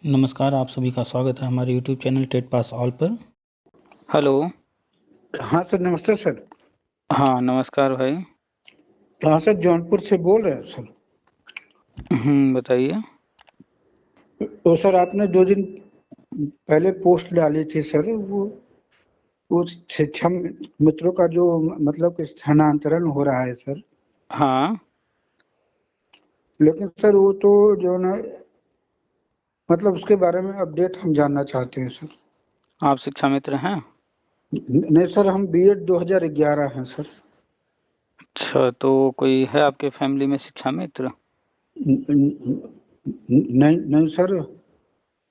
नमस्कार, आप सभी का स्वागत है हमारे YouTube channel TET pass all पर। हेलो। हाँ सर, नमस्ते सर। हाँ, नमस्कार भाई। हाँ सर, जौनपुर से बोल रहे हैं सर। बताइए। तो सर आपने 2 दिन पहले पोस्ट डाली थी सर, वो शिक्षा मित्रों का जो मतलब कि स्थानांतरण हो रहा है सर। हाँ। लेकिन सर वो तो जो ना मतलब उसके बारे में अपडेट हम जानना चाहते हैं सर। आप शिक्षा मित्र हैं? नहीं सर, हम बीएड 2011 हैं सर। अच्छा, तो कोई है आपके फैमिली में शिक्षा मित्र? नहीं नहीं सर,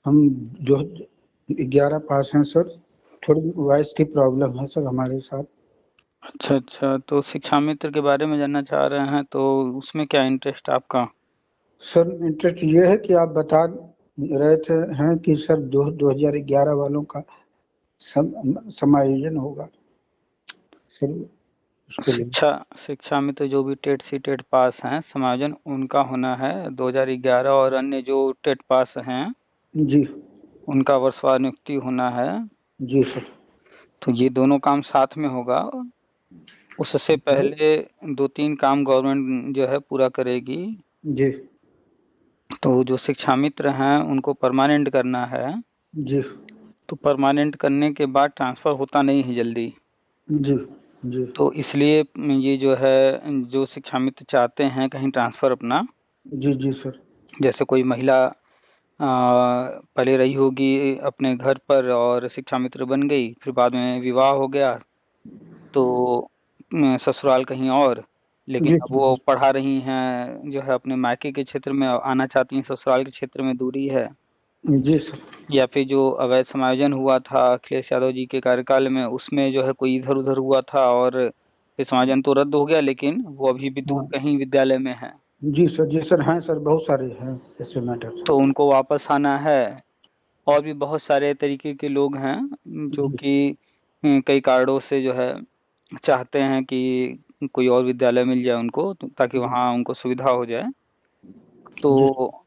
हम 2011 पास हैं सर। थोड़ी वॉइस की प्रॉब्लम है सर हमारे साथ। अच्छा अच्छा, तो शिक्षा मित्र के बारे में जानना चाह रहे हैं, तो उसमें क्या इंटरेस्ट आपका? सर इंटरेस्ट ये है कि आप बता रहे थे हैं कि सर 2011 वालों का समायोजन होगा सर, उसके लिए। शिक्षा शिक्षा मित्र जो भी टेट सी टेट पास हैं, समायोजन उनका होना है 2011, और अन्य जो टेट पास हैं जी उनका वर्षवार नियुक्ति होना है। जी सर। तो ये दोनों काम साथ में होगा। उससे पहले 2-3 काम गवर्नमेंट जो है पूरा करेगी। जी तो जो शिक्षा मित्र हैं उनको परमानेंट करना है। जी तो परमानेंट करने के बाद ट्रांसफ़र होता नहीं है जल्दी। जी जी तो इसलिए ये जो है, जो शिक्षा मित्र चाहते हैं कहीं ट्रांसफ़र अपना, जी जी सर। जैसे कोई महिला पहले रही होगी अपने घर पर और शिक्षा मित्र बन गई, फिर बाद में विवाह हो गया तो ससुराल कहीं और, लेकिन जी अब जी वो पढ़ा रही हैं जो है अपने मायके के क्षेत्र में, आना चाहती हैं, ससुराल के क्षेत्र में दूरी है। जी सर। या फिर जो अवैध समायोजन हुआ था अखिलेश यादव जी के कार्यकाल में, उसमें जो है कोई इधर उधर हुआ था और फिर समायोजन तो रद्द हो गया, लेकिन वो अभी भी दूर हाँ कहीं विद्यालय में है। जी सर हैं सर, बहुत सारे हैं ऐसे मैटर। तो उनको वापस आना है। और भी बहुत सारे तरीके के लोग हैं जो जी कि कई कारणों से जो है चाहते हैं कि कोई और विद्यालय मिल जाए उनको, ताकि जी वहाँ उनको सुविधा हो जाए। जी तो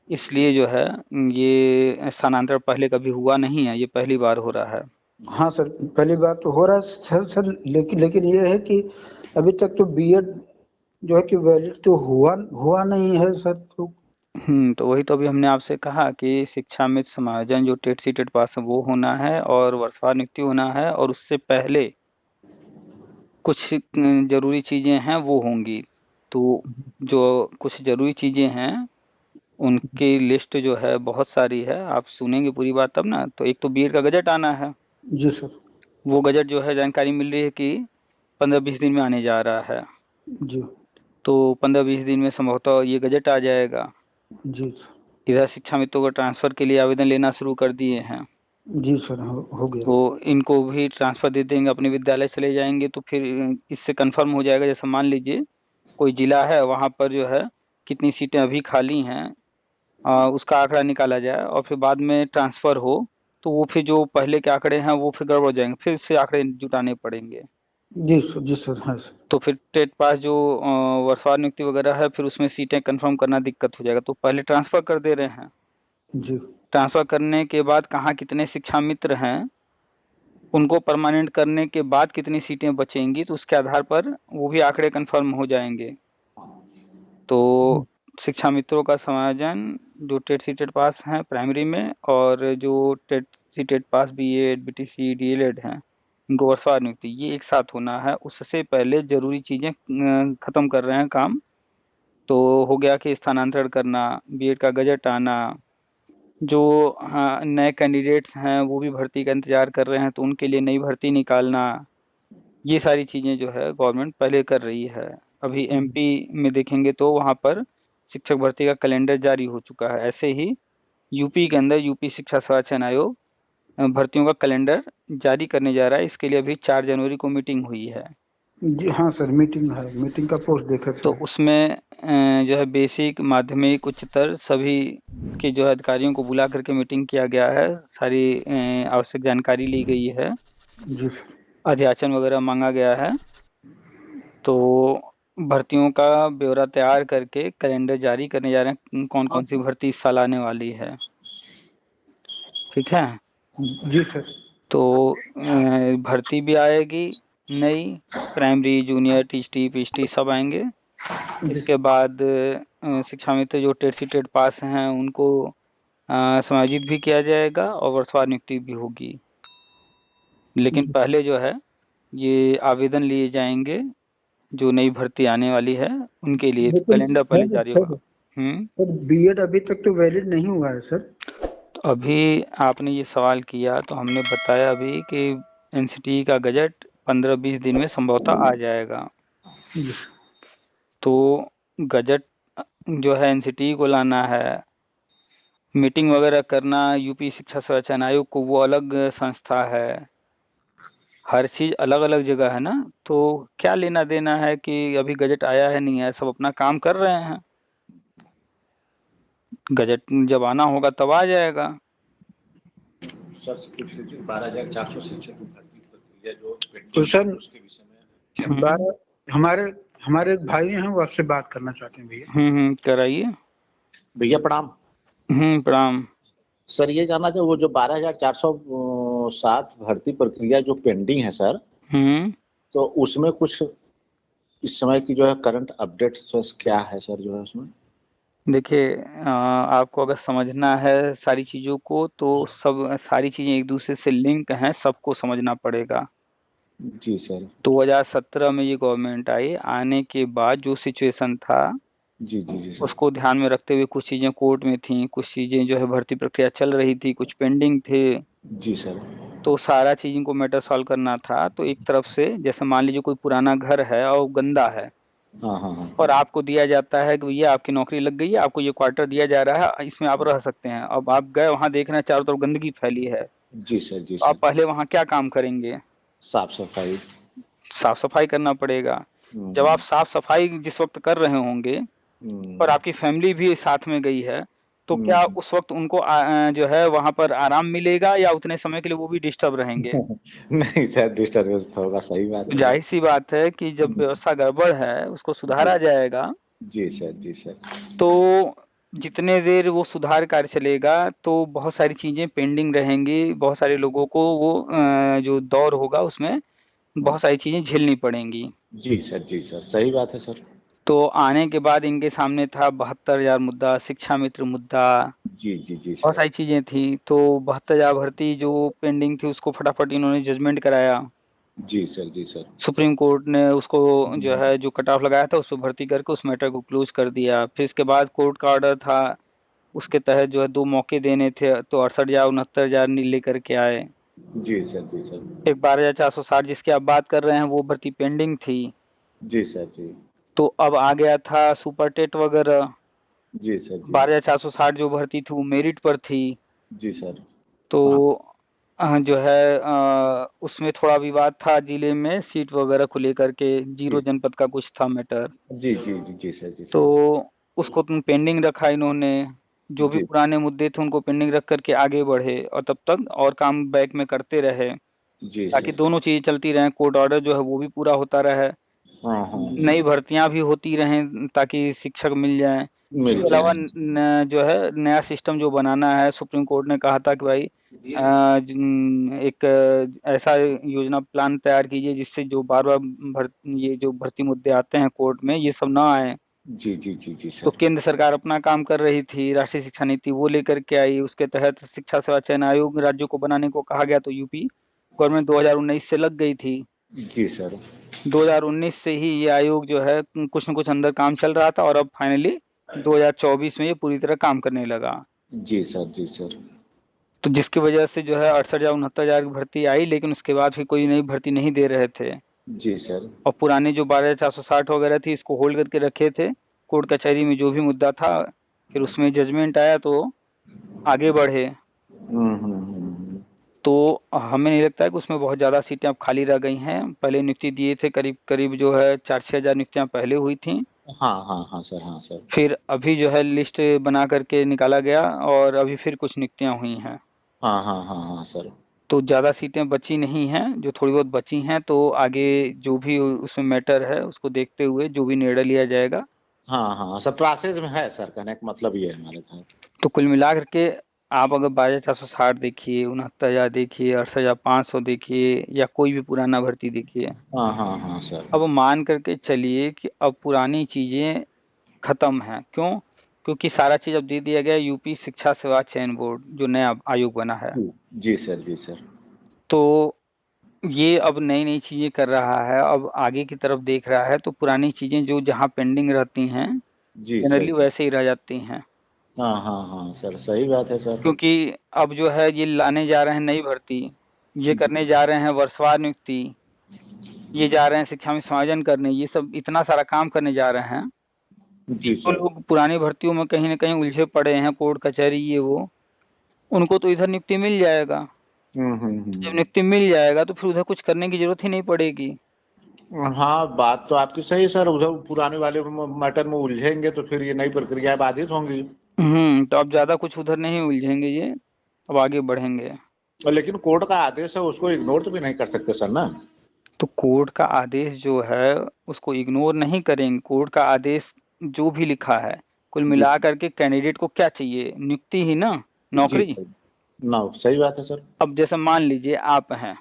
इसलिए जो है ये स्थानांतरण पहले कभी हुआ नहीं है, ये पहली बार हो रहा है। हाँ सर, पहली बात तो हो रहा है सर, लेकिन लेकिन ये है कि अभी तक तो बीएड जो है कि वैलिड तो हुआ हुआ नहीं है सर। तो तो वही तो अभी हमने आपसे कहा कि शिक्षा में समायोजन जो टेट सी टेट पास है वो होना है, और वर्षवार नियुक्ति होना है, और उससे पहले कुछ जरूरी चीजें हैं वो होंगी। तो जो कुछ जरूरी चीजें हैं उनकी लिस्ट जो है बहुत सारी है, आप सुनेंगे पूरी बात तब ना। तो एक तो बीएड का गजट आना है। जी सर। वो गजट जो है जानकारी मिल रही है कि 15-20 दिन में आने जा रहा है। जी तो 15-20 दिन में संभवतः ये गजट आ जाएगा। जी सर। इधर शिक्षा मित्रों को ट्रांसफर के लिए आवेदन लेना शुरू कर दिए हैं। जी सर, हो गया। तो इनको भी ट्रांसफर दे देंगे, अपने विद्यालय चले जाएंगे, तो फिर इससे कंफर्म हो जाएगा। जैसे मान लीजिए कोई जिला है, वहाँ पर जो है कितनी सीटें अभी खाली हैं, उसका आंकड़ा निकाला जाए, और फिर बाद में ट्रांसफर हो, तो वो फिर जो पहले के आंकड़े हैं वो फिर गड़बड़ हो जाएंगे, फिर से आंकड़े जुटाने पड़ेंगे। जी सर है सर। तो फिर टेट पास जो वर्षवार नियुक्ति वगैरह है, फिर उसमें सीटें कंफर्म करना दिक्कत हो जाएगा। तो पहले ट्रांसफर कर दे रहे हैं। जी ट्रांसफर करने के बाद कहाँ कितने शिक्षा मित्र हैं, उनको परमानेंट करने के बाद कितनी सीटें बचेंगी, तो उसके आधार पर वो भी आंकड़े कंफर्म हो जाएंगे। तो शिक्षा मित्रों का समायोजन जो टेट सी टेट पास हैं प्राइमरी में, और जो TET CTET pass BEd BTC DElEd हैं, इनको वर्षवार नियुक्ति ये एक साथ होना है। उससे पहले जरूरी चीजें खत्म कर रहे हैं काम। तो हो गया कि स्थानांतरण करना, बीएड का गजट आना, जो हाँ नए कैंडिडेट्स हैं वो भी भर्ती का इंतजार कर रहे हैं, तो उनके लिए नई भर्ती निकालना, ये सारी चीज़ें जो है गवर्नमेंट पहले कर रही है। अभी एमपी में देखेंगे तो वहाँ पर शिक्षक भर्ती का कैलेंडर जारी हो चुका है। ऐसे ही यूपी के अंदर यूपी शिक्षा सेवा चयन आयोग भर्तियों का कैलेंडर जारी करने जा रहा है। इसके लिए अभी 4 जनवरी को मीटिंग हुई है। जी हाँ सर, मीटिंग है, मीटिंग का पोस्ट देखे तो थे। उसमें जो है बेसिक माध्यमिक उच्चतर सभी के जो है अधिकारियों को बुला करके मीटिंग किया गया है। सारी आवश्यक जानकारी ली गई है, जी सर। अध्याचन वगैरह मांगा गया है। तो भर्तियों का ब्यौरा तैयार करके कैलेंडर जारी करने जा रहे हैं, कौन कौन सी भर्ती इस साल आने वाली है। ठीक है। जी सर। तो भर्ती भी आएगी नई, प्राइमरी जूनियर टीचटी पीएचटी सब आएंगे। जी इसके बाद शिक्षा मित्र जो टेट सी टेट पास हैं उनको समायोजित भी किया जाएगा और वर्षवार नियुक्ति भी होगी। लेकिन जी। पहले जो है ये आवेदन लिए जाएंगे जो नई भर्ती आने वाली है उनके लिए, तो लेकिन कैलेंडर पहले सर जारी होगा। सर हम्म। सर बीएड अभी तक तो वैलिड नहीं हुआ है सर। तो अभी आपने ये सवाल किया तो हमने बताया अभी कि एनसीटी का गजट 15-20 दिन में संभवतः आ जाएगा। जी। तो गजट जो है एनसीटी को लाना है, मीटिंग वगैरह करना यूपी शिक्षा सेवा चयन आयोग को, वो अलग संस्था है। हर चीज अलग अलग जगह है ना। तो क्या लेना देना है कि अभी गजट आया है नहीं आया, सब अपना काम कर रहे हैं। गजट जब आना होगा तब आ जाएगा। सर से पूछ लीजिए 12,400 शिक्षक की भर्ती प्रक्रिया जो तो पेंडिंग है सर उसके विषय में क्या हम्म। 12 हमारे हमारे एक भाई हैं, वो आपसे बात करना चाहते हैं भैया। कराइए। भैया प्रणाम। प्रणाम। सर ये जानना चाहिए वो जो 12,460 भर्ती प्रक्रिया जो पेंडिंग है सर, हम्म। तो उसमें कुछ इस समय की जो है करंट अपडेट्स क्या है सर जो है उसमें? देखिए आपको अगर समझना है सारी चीज़ों को तो सब सारी चीज़ें एक दूसरे से लिंक हैं, सबको समझना पड़ेगा। जी सर। 2017 में ये गवर्नमेंट आई, आने के बाद जो सिचुएशन था जी जी जी सर। उसको ध्यान में रखते हुए कुछ चीज़ें कोर्ट में थी, कुछ चीज़ें जो है भर्ती प्रक्रिया चल रही थी, कुछ पेंडिंग थे। जी सर। तो सारा चीज़ों को मैटर सॉल्व करना था। तो एक तरफ से जैसे मान लीजिए कोई पुराना घर है और गंदा है हाँ हाँ हाँ। और आपको दिया जाता है कि भैया आपकी नौकरी लग गई है, आपको ये क्वार्टर दिया जा रहा है, इसमें आप रह सकते हैं। अब आप गए वहां देख रहे हैं चारों तरफ गंदगी फैली है, जी सर। जी तो सर। आप पहले वहां क्या काम करेंगे? साफ सफाई। साफ सफाई करना पड़ेगा। जब हम्म आप साफ सफाई जिस वक्त कर रहे होंगे और हम्म आपकी फैमिली भी साथ में गई है, तो क्या हम्म। उस वक्त उनको जो है वहां पर आराम मिलेगा या उतने समय के लिए वो भी डिस्टर्ब रहेंगे? नहीं सर डिस्टर्बेंस तो होगा, सही बात तो है सर। जाहिर सी बात है कि जब व्यवस्था गड़बड़ है उसको जी सुधारा जाएगा। जी सर। जी सर। तो जितने देर वो सुधार कार्य चलेगा तो बहुत सारी चीजें पेंडिंग रहेंगी, बहुत सारे लोगों को वो जो दौर होगा उसमें बहुत सारी चीजें झेलनी पड़ेंगी। जी सर सही बात है सर। तो आने के बाद इनके सामने था 72,000 मुद्दा, शिक्षा मित्र मुद्दा, जी बहुत सर। सारी चीजें थी। तो 72,000 भर्ती जो पेंडिंग थी उसको फटाफट इन्होंने जजमेंट कराया। जी सर। जी सर। सुप्रीम कोर्ट ने उसको जो है जो कट ऑफ लगाया था उस पर भर्ती करके उस मैटर को क्लोज कर दिया। फिर इसके बाद कोर्ट का ऑर्डर था, उसके तहत जो है 2 मौके देने थे, तो 68,000 69,000 लेकर के आए। जी सर। जी सर। एक 12,460 जिसकी आप बात कर रहे हैं वो भर्ती पेंडिंग थी। जी सर। जी तो अब आ गया था सुपर टेट वगैरह। जी सर। जी 12,460 जो भर्ती थी वो मेरिट पर थी। जी सर। तो हाँ। जो है उसमें थोड़ा विवाद था जिले में सीट वगैरह को लेकर के, जी 0 जनपद का कुछ था मैटर। जी सर। जी तो सर। उसको तुम पेंडिंग रखा इन्होंने, जो भी जी पुराने मुद्दे थे उनको पेंडिंग रख करके आगे बढ़े और तब तक और काम बैक में करते रहे जी ताकि सर। दोनों चीजें चलती रहें, कोर्ट ऑर्डर जो है वो भी पूरा होता रहे, हाँ हाँ नई भर्तियां भी होती रहें ताकि शिक्षक मिल जाएं। मिल इसके अलावा जाए। जो है नया सिस्टम जो बनाना है, सुप्रीम कोर्ट ने कहा था कि भाई एक ऐसा योजना प्लान तैयार कीजिए जिससे जो बार बार ये जो भर्ती मुद्दे आते हैं कोर्ट में ये सब ना आए। जी तो सर। केंद्र सरकार अपना काम कर रही थी, राष्ट्रीय शिक्षा नीति वो लेकर के आई, उसके तहत शिक्षा सेवा चयन आयोग राज्यों को बनाने को कहा गया, तो यूपी गवर्नमेंट 2019 से लग गई थी। जी सर। 2019 से ही ये आयोग जो है कुछ न कुछ अंदर काम चल रहा था और अब फाइनली 2024 में ये पूरी तरह काम करने लगा। जी सर। जी सर। तो जिसकी वजह से जो है 68,000 69,000 की भर्ती आई, लेकिन उसके बाद फिर कोई नई भर्ती नहीं दे रहे थे। जी सर। और पुराने जो 12,460 वगैरह थी इसको होल्ड करके रखे थे, कोर्ट कचहरी में जो भी मुद्दा था। फिर उसमें जजमेंट आया तो आगे बढ़े। हम्म। तो हमें नहीं लगता है कि उसमें बहुत ज़्यादा सीटें अब खाली रह गई हैं। पहले नियुक्ति दिए थे करीब करीब जो है 4-6 हज़ार नियुक्तियाँ पहले हुई थी। हाँ सर। हाँ सर। फिर अभी जो है लिस्ट बना करके निकाला गया और अभी फिर कुछ नियुक्तियाँ हुई हैं। हाँ सर। तो ज़्यादा सीटें बची नहीं हैं, जो थोड़ी बहुत बची हैं तो आगे जो भी उसमें मैटर है उसको देखते हुए जो भी निर्णय लिया जाएगा। हाँ सर प्रोसेस में है सर, कहने का मतलब ये है हमारे था। तो कुल मिला करके आप अगर 12,460 देखिए, 69,000 देखिए, 68,500 देखिए, या कोई भी पुराना भर्ती देखिए, हाँ हाँ हाँ सर। अब मान करके चलिए कि अब पुरानी चीजें खत्म हैं। क्यों? क्योंकि सारा चीज अब दे दिया गया यूपी शिक्षा सेवा चयन बोर्ड, जो नया आयोग बना है। जी जी सर, जी सर। तो ये अब नई नई चीजें कर रहा है, अब आगे की तरफ देख रहा है, तो पुरानी चीजें जो जहाँ पेंडिंग रहती हैं जी सर। जनरली वैसे ही रह जाती हैं। हाँ हाँ हाँ सर, सही बात है सर। क्योंकि अब जो है ये लाने जा रहे हैं नई भर्ती, ये जी करने जा रहे हैं वर्षवार नियुक्ति, ये जा रहे हैं शिक्षा में समायोजन करने, ये सब इतना सारा काम करने जा रहे हैं कि जी जो सर। लोग पुरानी भर्तियों में कहीं ना कहीं उलझे पड़े हैं, कोर्ट कचहरी ये वो, उनको तो इधर नियुक्ति मिल जाएगा। जब हम्म। नियुक्ति मिल जाएगा तो फिर उधर कुछ करने की जरूरत ही नहीं पड़ेगी। हाँ, बात तो आपकी सही है सर, उधर पुराने वाले मैटर में उलझेंगे तो फिर ये नई प्रक्रियाएं बाधित होंगी। तो अब ज्यादा कुछ उधर नहीं उलझेंगे ये, अब आगे बढ़ेंगे। लेकिन कोर्ट का आदेश है, उसको इग्नोर तो भी नहीं कर सकते सर ना। तो कोर्ट का आदेश जो है उसको इग्नोर नहीं करेंगे। कोर्ट का आदेश जो भी लिखा है, कुल जी मिला करके कैंडिडेट को क्या चाहिए? नियुक्ति ही ना, जी नौकरी। सर। ना, सही बात है सर। अब जैसे मान लीजिए आप हैं,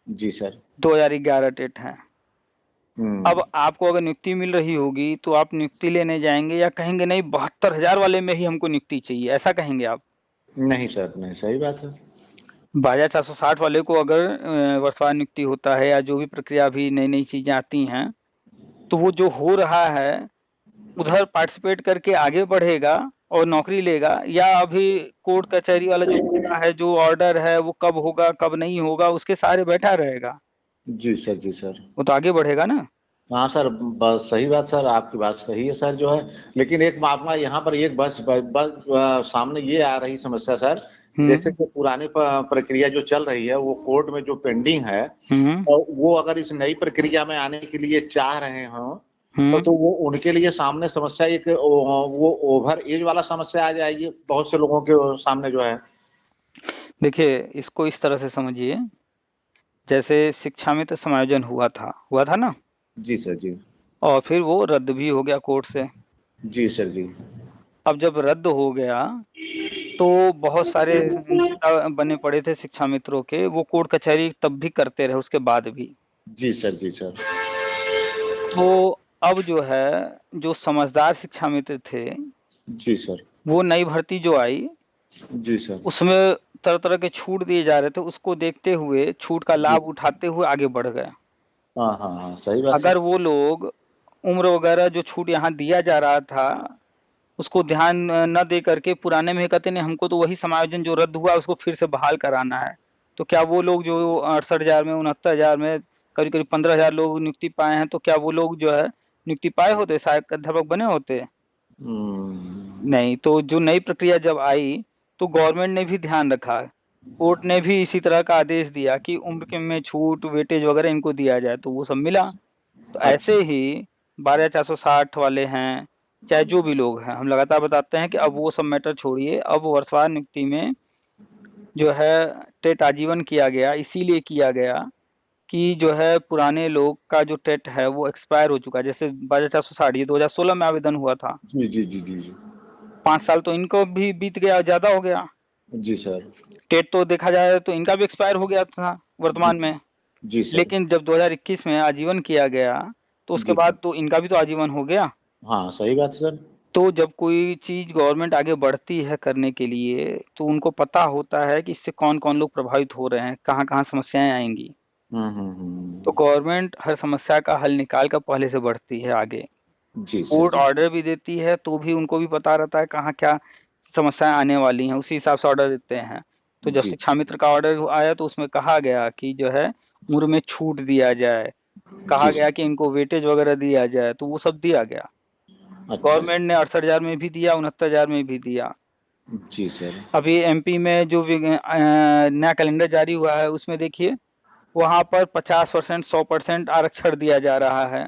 जी सर। 2011 टेट है, हम्म। अब आपको अगर नियुक्ति मिल रही होगी तो आप नियुक्ति लेने जाएंगे या कहेंगे नहीं 72,000 वाले में ही हमको नियुक्ति चाहिए, ऐसा कहेंगे आप? नहीं सर, नहीं, सही बात है। 12,460 वाले को अगर वर्षवार नियुक्ति होता है या जो भी प्रक्रिया, भी नई नई चीजें आती हैं, तो वो जो हो रहा है उधर पार्टिसिपेट करके आगे बढ़ेगा और नौकरी लेगा, या अभी कोर्ट कचहरी वाला जो मुद्दा है, जो ऑर्डर है वो कब होगा कब नहीं होगा उसके सहारे बैठा रहेगा? जी सर, जी सर। वो तो आगे बढ़ेगा ना। हाँ सर, बस सही बात सर, आपकी बात सही है सर जो है। लेकिन एक मामला यहाँ पर, एक सामने ये आ रही समस्या सर, जैसे हम्म कि पुरानी प्रक्रिया जो चल रही है वो कोर्ट में जो पेंडिंग है, हम्म और वो अगर इस नई प्रक्रिया में आने के लिए चाह रहे हो तो हम्म वो उनके लिए सामने समस्या एक वो ओवर एज वाला समस्या आ जाएगी बहुत से लोगों के सामने जो है। देखिए इसको इस तरह से समझिए, जैसे शिक्षा में तो समायोजन हुआ था ना, जी सर, जी। और फिर वो रद्द भी हो गया कोर्ट से। जी सर, जी। अब जब रद्द हो गया तो बहुत सारे नेता बने पड़े थे शिक्षा मित्रों के, वो कोर्ट कचहरी तब भी करते रहे उसके बाद भी। जी सर, जी सर। तो अब जो है, जो समझदार शिक्षा मित्र थे, जी सर। वो नई भर्ती जो आई जी सर। उसमें तरह तरह के छूट दिए जा रहे थे, उसको देखते हुए छूट का जी। लाभ उठाते हुए आगे बढ़ गए। हाँ हाँ हाँ, सही बात सर। अगर वो लोग उम्र वगैरह जो छूट यहाँ दिया जा रहा था उसको ध्यान न दे करके पुराने में ही कहते नहीं हमको तो वही समायोजन जो रद्द हुआ उसको फिर से बहाल कराना है, तो क्या वो लोग जो 68,000 में 69,000 में करीब करीब 15,000 लोग नियुक्ति पाए हैं, तो क्या वो लोग जो है नियुक्ति पाए होते, सहायक अध्यापक बने होते? हम्म। नहीं। तो जो नई प्रक्रिया जब आई तो गवर्नमेंट ने भी ध्यान रखा, कोर्ट ने भी इसी तरह का आदेश दिया कि उम्र के में छूट वेटेज वगैरह इनको दिया जाए, तो वो सब मिला। तो अच्छा। ऐसे ही 12,460 वाले हैं, चाहे जो भी लोग हैं, हम लगातार बताते हैं कि अब वो सब मैटर छोड़िए, अब वर्षवार नियुक्ति में जो है टेट आजीवन किया गया, इसीलिए किया गया कि जो है पुराने लोग का जो टेट है वो एक्सपायर हो चुका है। जैसे 12,460 ये 2016 में आवेदन हुआ था, जी जी जी जी जी। 5 साल तो इनको भी बीत गया, ज्यादा हो गया। जी सर। टेट तो देखा जाए तो इनका भी एक्सपायर हो गया था जी। वर्तमान में, जी सर। लेकिन जब 2021 में आजीवन किया गया तो उसके जी। बाद तो इनका भी तो आजीवन हो गया। हाँ, सही बात है सर। तो जब कोई चीज गवर्नमेंट आगे बढ़ती है करने के लिए तो उनको पता होता है कि इससे कौन कौन लोग प्रभावित हो रहे हैं, कहाँ कहाँ समस्याएं आएंगी। तो हम्म। गवर्नमेंट हर समस्या का हल निकाल कर पहले से बढ़ती है आगे। जी सर, कोर्ट जी। ऑर्डर भी देती है तो भी उनको भी पता रहता है कहाँ क्या समस्याएं आने वाली हैं, उसी हिसाब से ऑर्डर देते हैं। तो जब जी। शिक्षा मित्र का ऑर्डर आया तो उसमें कहा गया कि जो है उम्र में छूट दिया जाए, कहा जी गया सर। कि इनको वेटेज वगैरह दिया जाए, तो वो सब दिया गया। अच्छा। गवर्नमेंट ने 68,000 में भी दिया, 69,000 में भी दिया। जी सर। अभी एमपी में जो नया कैलेंडर जारी हुआ है उसमें देखिए वहां पर 50%, 100% आरक्षण दिया जा रहा है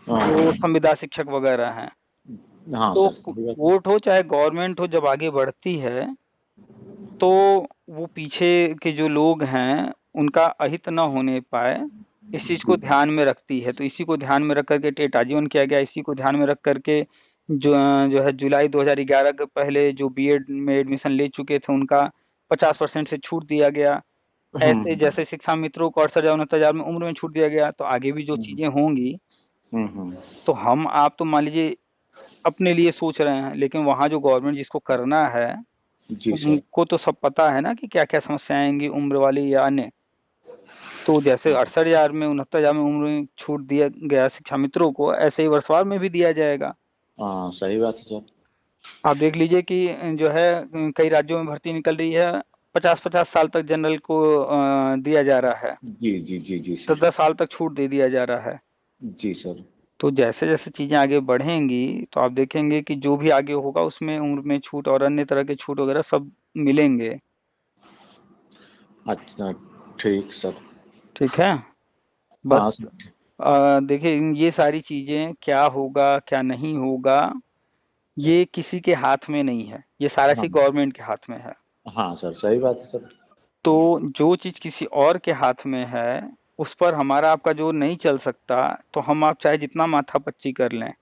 जो हाँ संविदा शिक्षक वगैरह हैं। हाँ तो सर, सही बात है। कोर्ट हो चाहे गवर्नमेंट हो, जब आगे बढ़ती है तो वो पीछे के जो लोग हैं उनका अहित न होने पाए, इस चीज को जी। ध्यान में रखती है। तो इसी को ध्यान में रख करके टेट आजीवन किया गया, इसी को ध्यान में रख करके जो है जुलाई 2011 के पहले जो बीएड में एडमिशन ले चुके थे उनका 50% से छूट दिया गया। ऐसे जैसे शिक्षा मित्रों को 68,000 में उम्र में छूट दिया गया, तो आगे भी जो चीजें होंगी तो हम आप तो मान लीजिए अपने लिए सोच रहे हैं, लेकिन वहाँ जो गवर्नमेंट जिसको करना है जी सर। उनको तो सब पता है ना कि क्या क्या समस्याएं आएंगी उम्र वाली या अन्य। तो जैसे 68,000 में 69,000 में उम्र में छूट दिया गया शिक्षा मित्रों को, ऐसे ही वर्षवार में भी दिया जाएगा। हाँ सही बात है सर। आप देख लीजिए कि जो है कई राज्यों में भर्ती निकल रही है, 50-50 साल तक जनरल को दिया जा रहा है, जी जी जी जी सर। 10-10 साल तक छूट दे दिया जा रहा है। जी सर। तो जैसे जैसे चीजें आगे बढ़ेंगी तो आप देखेंगे कि जो भी आगे होगा उसमें उम्र में छूट और अन्य तरह के छूट वगैरह सब मिलेंगे। अच्छा ठीक सर। ठीक है। हाँ बस देखिए ये सारी चीजें क्या होगा क्या नहीं होगा ये किसी के हाथ में नहीं है, ये सारा हाँ चीज गवर्नमेंट के हाथ में है। हाँ सर सही बात है सर। तो जो चीज किसी और के हाथ में है उस पर हमारा आपका जोर नहीं चल सकता, तो हम आप चाहे जितना माथापच्ची कर लें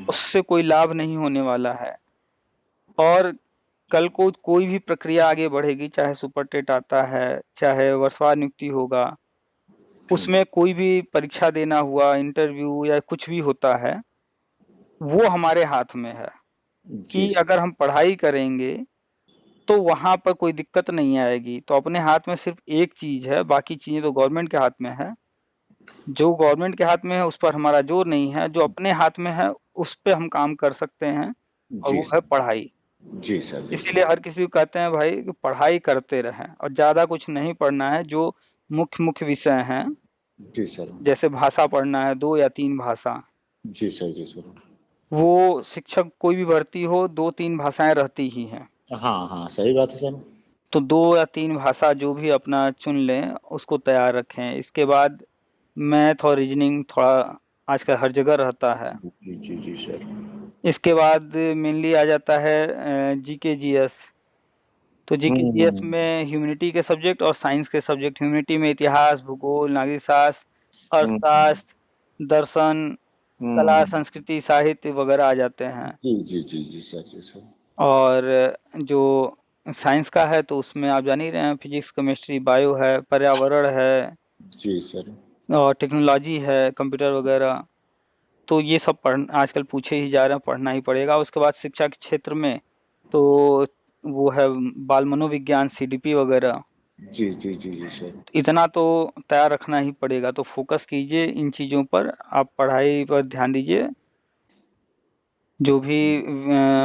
उससे कोई लाभ नहीं होने वाला है। और कल को कोई भी प्रक्रिया आगे बढ़ेगी, चाहे सुपर टेट आता है, चाहे वर्षवार नियुक्ति होगा, उसमें कोई भी परीक्षा देना हुआ, इंटरव्यू या कुछ भी होता है, वो हमारे हाथ में है जी कि सर। अगर हम पढ़ाई करेंगे तो वहां पर कोई दिक्कत नहीं आएगी। तो अपने हाथ में सिर्फ एक चीज है, बाकी चीजें तो गवर्नमेंट के हाथ में है। जो गवर्नमेंट के हाथ में है उस पर हमारा जोर नहीं है, जो अपने हाथ में है उस पे हम काम कर सकते हैं, और जी वो है सर। पढ़ाई। जी सर। जी इसीलिए हर किसी को कहते हैं भाई कि पढ़ाई करते रहें और ज्यादा कुछ नहीं पढ़ना है। जो मुख्य मुख्य विषय हैं, जी सर। जैसे भाषा पढ़ना है 2 या 3 भाषा, जी सर। जी सर। वो शिक्षक कोई भी भर्ती हो 2-3 भाषाएं रहती ही हैं। हाँ हाँ सही बात है सर। तो 2 या 3 भाषा जो भी अपना चुन लें उसको तैयार रखें। इसके बाद मैथ और रीजनिंग थोड़ा आजकल हर जगह रहता है। जी जी जी सर। इसके बाद मेनली आ जाता है जीके जीएस। तो जीके जीएस में ह्यूमैनिटी के सब्जेक्ट और साइंस के सब्जेक्ट, ह्यूमैनिटी में इतिहास, भूगोल, नागरिक शास्त्र, अर्थशास्त्र, दर्शन, कला, संस्कृति, साहित्य वगैरह आ जाते हैं। जी जी जी जी सर। जी सर। और जो साइंस का है तो उसमें आप जान ही रहे हैं, फिजिक्स, केमिस्ट्री, बायो है, पर्यावरण है जी सर। और टेक्नोलॉजी है, कंप्यूटर वगैरह। तो ये सब आजकल पूछे ही जा रहे हैं, पढ़ना ही पड़ेगा। उसके बाद शिक्षा के क्षेत्र में तो वो है बाल मनोविज्ञान, सीडीपी वगैरह। जी जी जी जी सर। इतना तो तैयार रखना ही पड़ेगा। तो फोकस कीजिए इन चीज़ों पर, आप पढ़ाई पर ध्यान दीजिए, जो भी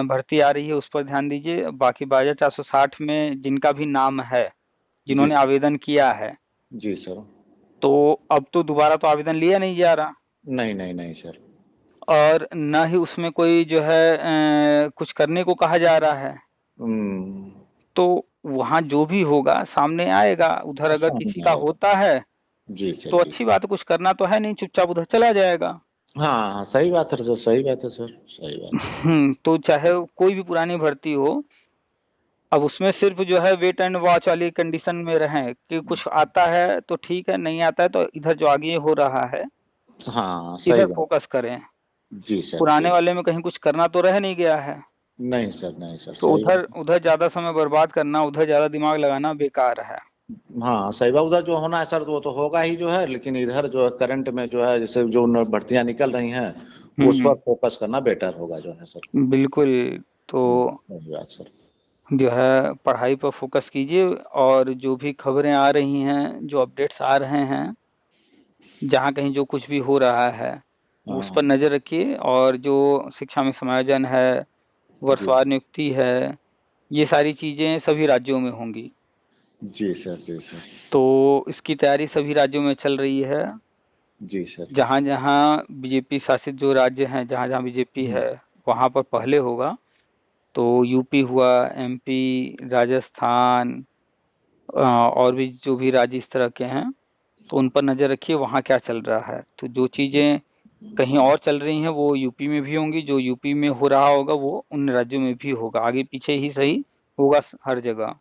भर्ती आ रही है उस पर ध्यान दीजिए। बाकी 22,460 में जिनका भी नाम है, जी जिन्होंने सर। आवेदन किया है, जी सर। तो अब तो दोबारा तो आवेदन लिया नहीं जा रहा, नहीं नहीं नहीं सर। और न ही उसमें कोई जो है कुछ करने को कहा जा रहा है। तो वहाँ जो भी होगा सामने आएगा। उधर अगर किसी सामने का आएगा। होता है जी सर। तो जी अच्छी बात है, कुछ करना तो है नहीं, चुपचाप उधर चला जाएगा। हाँ हाँ सही बात है सर। सही बात है सर। सही बात है। तो चाहे कोई भी पुरानी भर्ती हो, अब उसमें सिर्फ जो है वेट एंड वॉच वाली कंडीशन में रहें कि कुछ आता है तो ठीक है, नहीं आता है तो इधर जो आगे हो रहा है हाँ सही इधर बात। फोकस करें। जी सर। जी पुराने वाले में कहीं कुछ करना तो रह नहीं गया है, नहीं सर। नहीं सर तो सही उधर बात। उधर ज्यादा समय बर्बाद करना, उधर ज्यादा दिमाग लगाना बेकार है। हाँ सही बात। उधर जो होना है सर वो तो होगा ही जो है, लेकिन इधर जो है करंट में जो है जैसे जो भर्तियां निकल रही हैं उस पर फोकस करना बेटर होगा जो है सर। बिल्कुल। तो सही बात सर। जो है पढ़ाई पर फोकस कीजिए, और जो भी खबरें आ रही हैं, जो अपडेट्स आ रहे हैं, जहाँ कहीं जो कुछ भी हो रहा है उस पर हाँ नज़र रखिए। और जो शिक्षा में समायोजन है, जी। वर्षवार नियुक्ति है, ये सारी चीज़ें सभी राज्यों में होंगी। जी सर। जी सर। तो इसकी तैयारी सभी राज्यों में चल रही है। जी सर। जहाँ जहाँ बीजेपी शासित जो राज्य हैं, जहाँ जहाँ बीजेपी है वहाँ पर पहले होगा। तो यूपी हुआ, एमपी, राजस्थान, और भी जो भी राज्य इस तरह के हैं, तो उन पर नज़र रखिए वहाँ क्या चल रहा है। तो जो चीज़ें कहीं और चल रही हैं वो यूपी में भी होंगी, जो यूपी में हो रहा होगा वो उन राज्यों में भी होगा, आगे पीछे ही सही होगा हर जगह।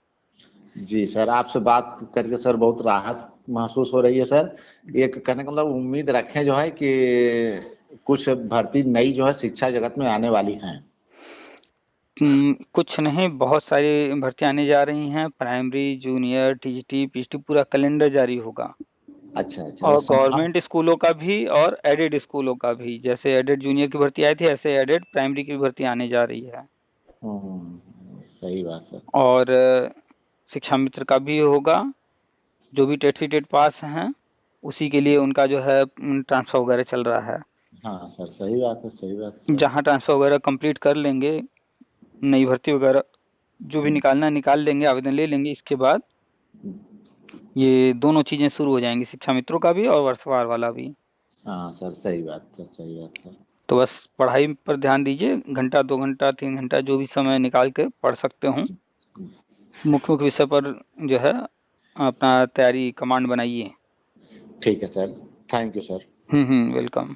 जी सर आपसे बात करके सर बहुत राहत महसूस हो रही है सर। एक कहने का मतलब उम्मीद रखें जो है कि कुछ भर्ती नई जो है शिक्षा जगत में आने वाली हैं? कुछ नहीं, बहुत सारी भर्ती आने जा रही हैं। प्राइमरी, जूनियर, टीजीटी, पीजीटी, पूरा कैलेंडर जारी होगा। अच्छा अच्छा। और गवर्नमेंट स्कूलों का भी और एडेड स्कूलों का भी, जैसे एडेड जूनियर की भर्ती आई थी ऐसे एडेड प्राइमरी की भर्ती आने जा रही है। सही बात सर। और शिक्षा मित्र का भी होगा। जो भी टेट सी टेट पास हैं उसी के लिए उनका जो है ट्रांसफर वगैरह चल रहा है। हाँ सर, सही बात है, सही बात है सर। जहाँ ट्रांसफर वगैरह कंप्लीट कर लेंगे, नई भर्ती वगैरह जो भी निकालना निकाल लेंगे, आवेदन ले लेंगे, इसके बाद ये दोनों चीजें शुरू हो जाएंगी, शिक्षा मित्रों का भी और वर्षवार वाला भी। हाँ सर, सही बात सर, सही बात सर। तो बस पढ़ाई पर ध्यान दीजिए, घंटा 2 घंटा 3 घंटा जो भी समय निकाल के पढ़ सकते हो, मुख्य मुख्य विषय पर जो है अपना तैयारी कमांड बनाइए। ठीक है sir, thank you sir. Welcome.